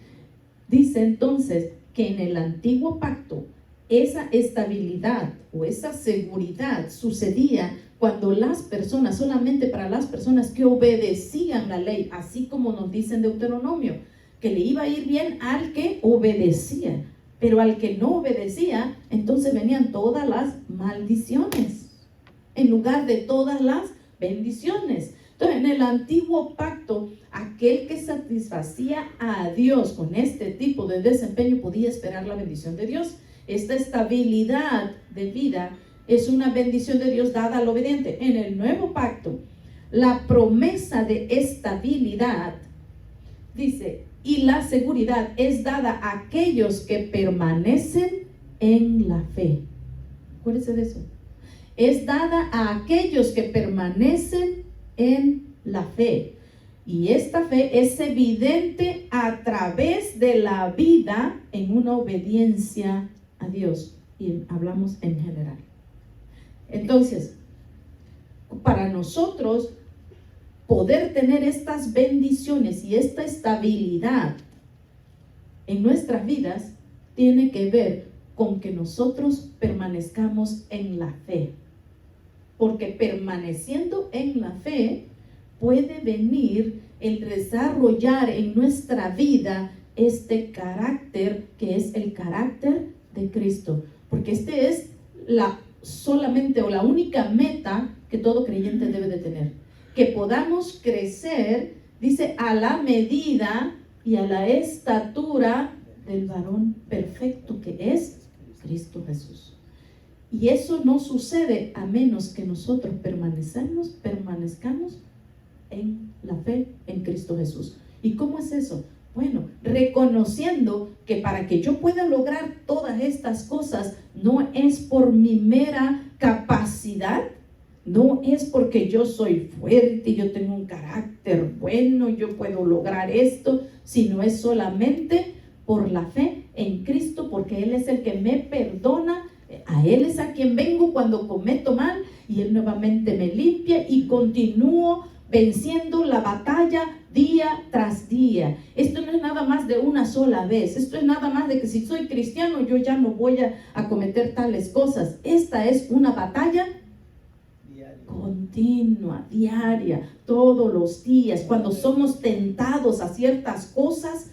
S1: dice entonces que en el antiguo pacto esa estabilidad o esa seguridad sucedía cuando las personas, solamente para las personas que obedecían la ley, así como nos dice en Deuteronomio, que le iba a ir bien al que obedecía. Pero al que no obedecía, entonces venían todas las maldiciones en lugar de todas las bendiciones. Entonces, en el antiguo pacto, aquel que satisfacía a Dios con este tipo de desempeño podía esperar la bendición de Dios. Esta estabilidad de vida es una bendición de Dios dada al obediente. En el nuevo pacto, la promesa de estabilidad, dice, y la seguridad es dada a aquellos que permanecen en la fe. Acuérdense de eso. Es dada a aquellos que permanecen en la fe. Y esta fe es evidente a través de la vida en una obediencia a Dios. Y hablamos en general. Entonces, para nosotros poder tener estas bendiciones y esta estabilidad en nuestras vidas tiene que ver con que nosotros permanezcamos en la fe. Porque permaneciendo en la fe puede venir el desarrollar en nuestra vida este carácter que es el carácter de Cristo. Porque este es la única meta que todo creyente debe de tener. Que podamos crecer, dice, a la medida y a la estatura del varón perfecto que es Cristo Jesús. Y eso no sucede a menos que nosotros permanezcamos en la fe en Cristo Jesús. ¿Y cómo es eso? Bueno, reconociendo que para que yo pueda lograr todas estas cosas no es por mi mera capacidad, no es porque yo soy fuerte, yo tengo un carácter bueno, yo puedo lograr esto, sino es solamente por la fe en Cristo, porque Él es el que me perdona, a Él es a quien vengo cuando cometo mal y Él nuevamente me limpia y continúo venciendo la batalla día tras día. Esto no es nada más de una sola vez, esto es nada más de que si soy cristiano yo ya no voy a cometer tales cosas. Esta es una batalla continua, diaria, todos los días, cuando somos tentados a ciertas cosas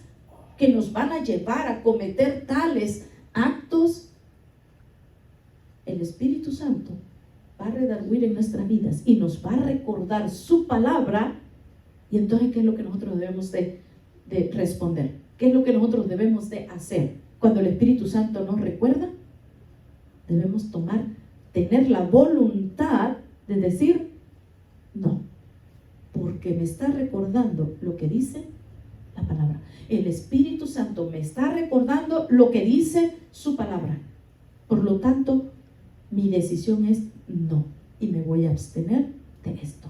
S1: que nos van a llevar a cometer tales actos, el Espíritu Santo va a redarguir en nuestras vidas y nos va a recordar su palabra. Y entonces, ¿qué es lo que nosotros debemos de responder? ¿Qué es lo que nosotros debemos de hacer? Cuando el Espíritu Santo nos recuerda, debemos tener la voluntad de decir no, porque me está recordando lo que dice la palabra. El Espíritu Santo me está recordando lo que dice su palabra. Por lo tanto, mi decisión es no. Y me voy a abstener de esto.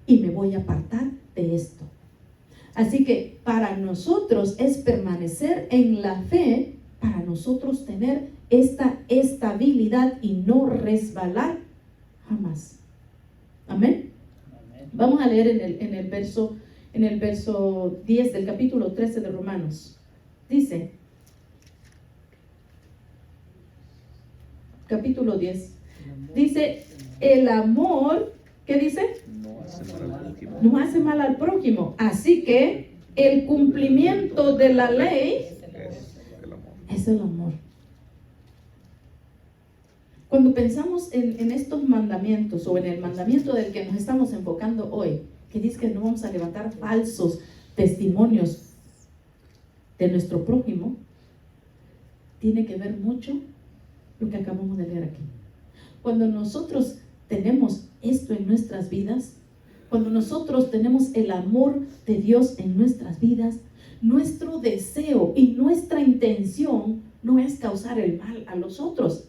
S1: Y me voy a apartar de esto. Así que para nosotros es permanecer en la fe, para nosotros tener esta estabilidad y no resbalar jamás. Amén. Vamos a leer en el verso 10 del capítulo 13 de Romanos. Dice, capítulo 10, dice, el amor, ¿qué dice?
S4: No hace mal al prójimo.
S1: No hace mal al prójimo. Así que el cumplimiento de la ley
S4: Es el amor.
S1: es el amor. Cuando pensamos en estos mandamientos o en el mandamiento del que nos estamos enfocando hoy, que dice que no vamos a levantar falsos testimonios de nuestro prójimo, tiene que ver mucho lo que acabamos de leer aquí. Cuando nosotros tenemos esto en nuestras vidas, cuando nosotros tenemos el amor de Dios en nuestras vidas, nuestro deseo y nuestra intención no es causar el mal a los otros,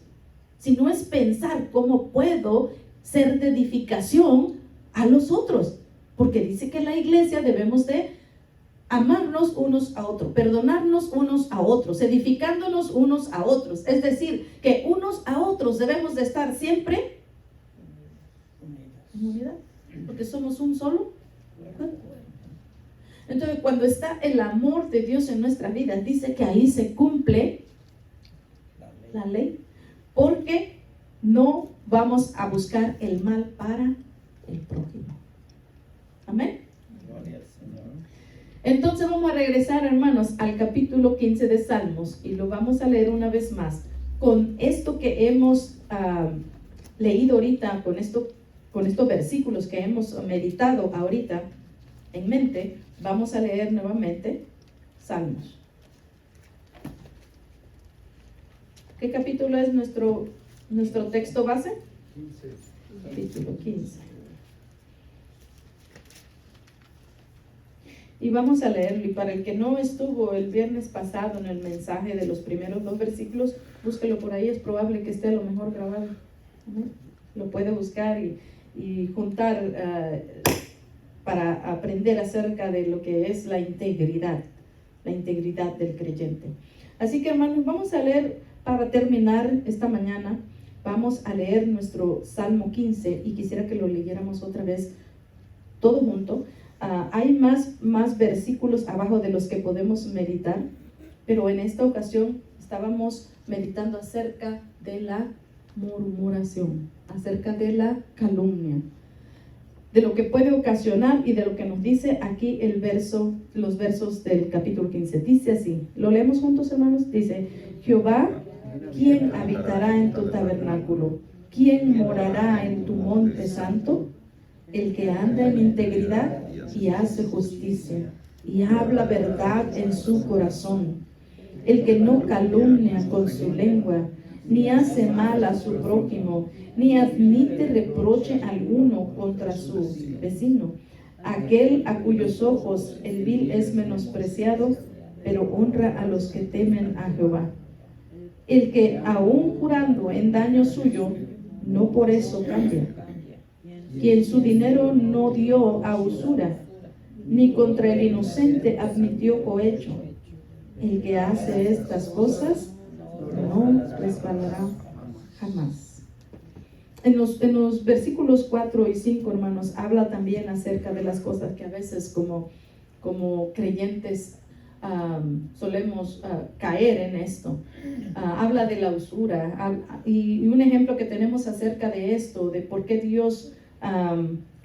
S1: sino es pensar cómo puedo ser de edificación a los otros. Porque dice que en la iglesia debemos de amarnos unos a otros, perdonarnos unos a otros, edificándonos unos a otros. Es decir, que unos a otros debemos de estar siempre en unidad, porque somos un solo cuerpo. Entonces, cuando está el amor de Dios en nuestras vidas, dice que ahí se cumple la ley, porque no vamos a buscar el mal para el prójimo. Amén. Entonces vamos a regresar, hermanos, al capítulo 15 de Salmos y lo vamos a leer una vez más. Con esto que hemos leído ahorita, con estos versículos que hemos meditado ahorita en mente, vamos a leer nuevamente Salmos. ¿Qué capítulo es nuestro texto base?
S3: 15.
S1: Capítulo 15. Y vamos a leerlo. Y para el que no estuvo el viernes pasado en el mensaje de los primeros 2 versículos, búsquelo por ahí, es probable que esté a lo mejor grabado. ¿Amén? Lo puede buscar y juntar para aprender acerca de lo que es la integridad del creyente. Así que, hermanos, vamos a leer, para terminar esta mañana, vamos a leer nuestro Salmo 15 y quisiera que lo leyéramos otra vez todo junto. Hay más versículos abajo de los que podemos meditar, pero en esta ocasión estábamos meditando acerca de la murmuración, acerca de la calumnia, de lo que puede ocasionar y de lo que nos dice aquí los versos del capítulo 15. Dice así, lo leemos juntos, hermanos. Dice, Jehová, ¿quién habitará en tu tabernáculo? ¿Quién morará en tu monte santo? El que anda en integridad y hace justicia y habla verdad en su corazón, el que no calumnia con su lengua, ni hace mal a su prójimo, ni admite reproche alguno contra su vecino, aquel a cuyos ojos el vil es menospreciado, pero honra a los que temen a Jehová, el que aun jurando en daño suyo, no por eso cambia, quien su dinero no dio a usura, ni contra el inocente admitió cohecho. El que hace estas cosas no resbalará jamás. En los versículos 4 y 5, hermanos, habla también acerca de las cosas que a veces como creyentes solemos caer en esto. Habla de la usura, y un ejemplo que tenemos acerca de esto, de por qué Dios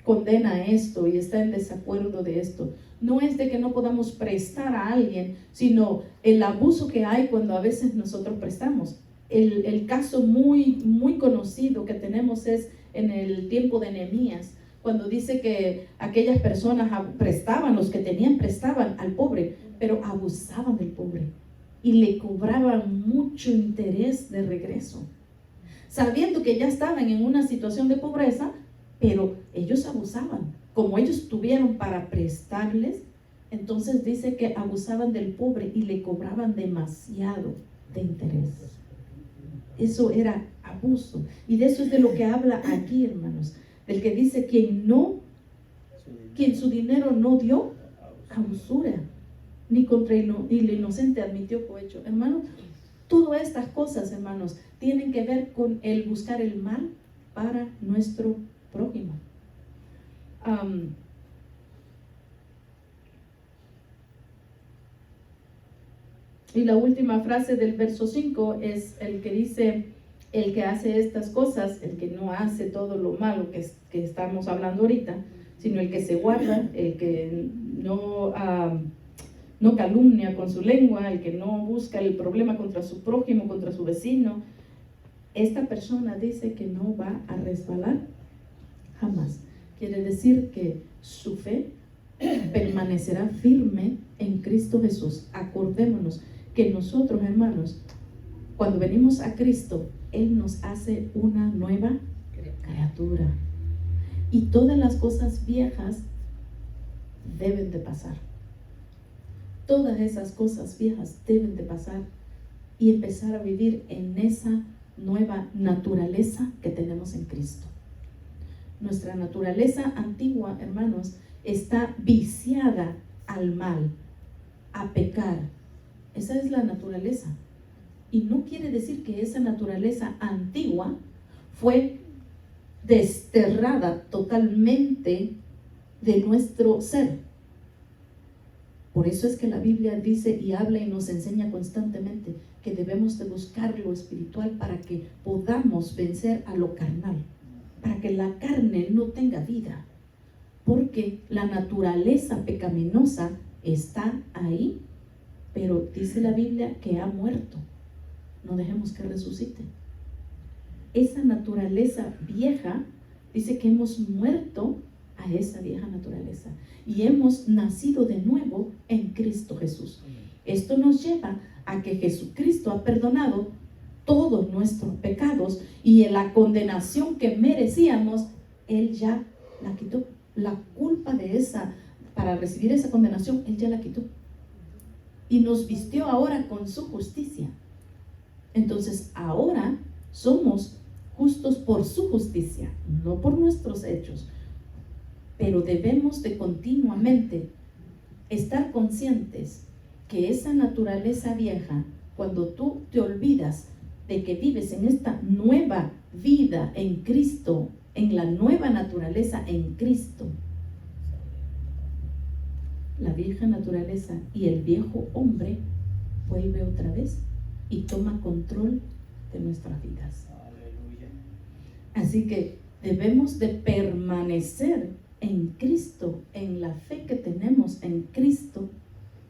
S1: condena esto y está en desacuerdo de esto, no es de que no podamos prestar a alguien, sino el abuso que hay cuando a veces nosotros prestamos. El caso muy conocido que tenemos es en el tiempo de Nehemías, cuando dice que aquellas personas prestaban, los que tenían prestaban al pobre, pero abusaban del pobre y le cobraban mucho interés de regreso, sabiendo que ya estaban en una situación de pobreza, pero ellos abusaban. Como ellos tuvieron para prestarles, Entonces dice que abusaban del pobre y le cobraban demasiado de interés. Eso era abuso. Y de eso es de lo que habla aquí, hermanos. Del que dice quien su dinero no dio a usura, ni contra el inocente admitió cohecho. Hermanos, todas estas cosas, hermanos, tienen que ver con el buscar el mal para nuestro prójimo. Y la última frase del verso 5 es el que dice: el que hace estas cosas, el que no hace todo lo malo que estamos hablando ahorita, sino el que se guarda, el que no calumnia con su lengua, el que no busca el problema contra su prójimo, contra su vecino, esta persona dice que no va a resbalar jamás. Quiere decir que su fe permanecerá firme en Cristo Jesús. Acordémonos que nosotros, hermanos, cuando venimos a Cristo, Él nos hace una nueva criatura. Y todas las cosas viejas deben de pasar. Todas esas cosas viejas deben de pasar y empezar a vivir en esa nueva naturaleza que tenemos en Cristo. Nuestra naturaleza antigua, hermanos, está viciada al mal, a pecar. Esa es la naturaleza. Y no quiere decir que esa naturaleza antigua fue desterrada totalmente de nuestro ser. Por eso es que la Biblia dice y habla y nos enseña constantemente que debemos de buscar lo espiritual para que podamos vencer a lo carnal, para que la carne no tenga vida, porque la naturaleza pecaminosa está ahí, pero dice la Biblia que ha muerto. No dejemos que resucite. Esa naturaleza vieja, dice que hemos muerto a esa vieja naturaleza y hemos nacido de nuevo en Cristo Jesús. Esto nos lleva a que Jesucristo ha perdonado todos nuestros pecados y en la condenación que merecíamos, Él ya la quitó. La culpa de para recibir esa condenación, Él ya la quitó. Y nos vistió ahora con su justicia. Entonces ahora somos justos por su justicia, no por nuestros hechos. Pero debemos de continuamente estar conscientes que esa naturaleza vieja, cuando tú te olvidas de que vives en esta nueva vida en Cristo, en la nueva naturaleza en Cristo, la vieja naturaleza y el viejo hombre vuelve otra vez y toma control de nuestras vidas. Así que debemos de permanecer en Cristo, en la fe que tenemos en Cristo,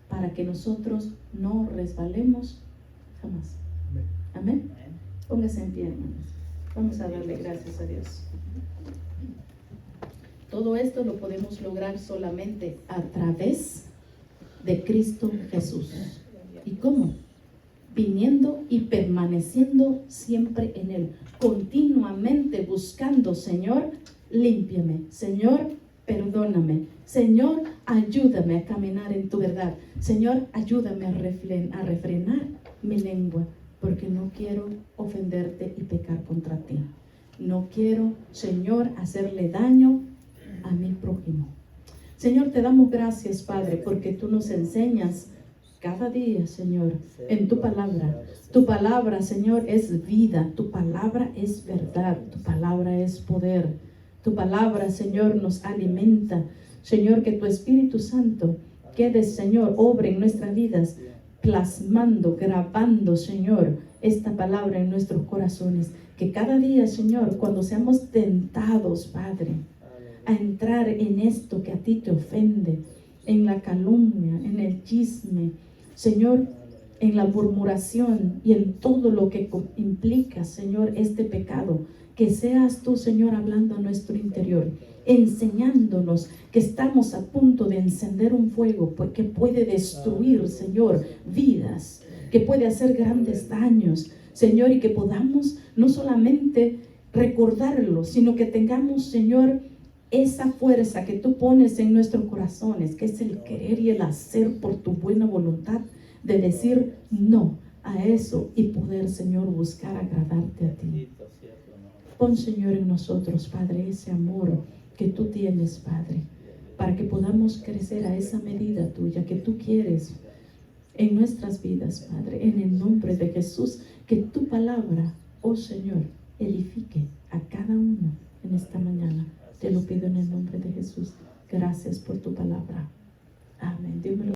S1: para que nosotros no resbalemos jamás. Amén. Póngase en pie, hermanos. Vamos a darle gracias a Dios. Todo esto lo podemos lograr solamente a través de Cristo Jesús. ¿Y cómo? Viniendo y permaneciendo siempre en Él, continuamente buscando: Señor, límpiame, Señor, perdóname, Señor, ayúdame a caminar en tu verdad, Señor, ayúdame a refrenar mi lengua, porque no quiero ofenderte y pecar contra ti. No quiero, Señor, hacerle daño a mi prójimo. Señor, te damos gracias, Padre, porque tú nos enseñas cada día, Señor, en tu palabra. Tu palabra, Señor, es vida. Tu palabra es verdad. Tu palabra es poder. Tu palabra, Señor, nos alimenta. Señor, que tu Espíritu Santo quede, Señor, obre en nuestras vidas, plasmando, grabando, Señor, esta palabra en nuestros corazones. Que cada día, Señor, cuando seamos tentados, Padre, a entrar en esto que a ti te ofende, en la calumnia, en el chisme, Señor, en la murmuración y en todo lo que implica, Señor, este pecado, que seas tú, Señor, hablando a nuestro interior, enseñándonos que estamos a punto de encender un fuego que puede destruir, Señor, vidas, que puede hacer grandes daños, Señor, y que podamos no solamente recordarlo, sino que tengamos, Señor, esa fuerza que tú pones en nuestros corazones, que es el querer y el hacer por tu buena voluntad, de decir no a eso y poder, Señor, buscar agradarte a ti. Pon, Señor, en nosotros, Padre, ese amor que tú tienes, Padre, para que podamos crecer a esa medida tuya que tú quieres en nuestras vidas, Padre, en el nombre de Jesús. Que tu palabra, oh Señor, edifique a cada uno en esta mañana. Te lo pido en el nombre de Jesús. Gracias por tu palabra. Amén. Dios me lo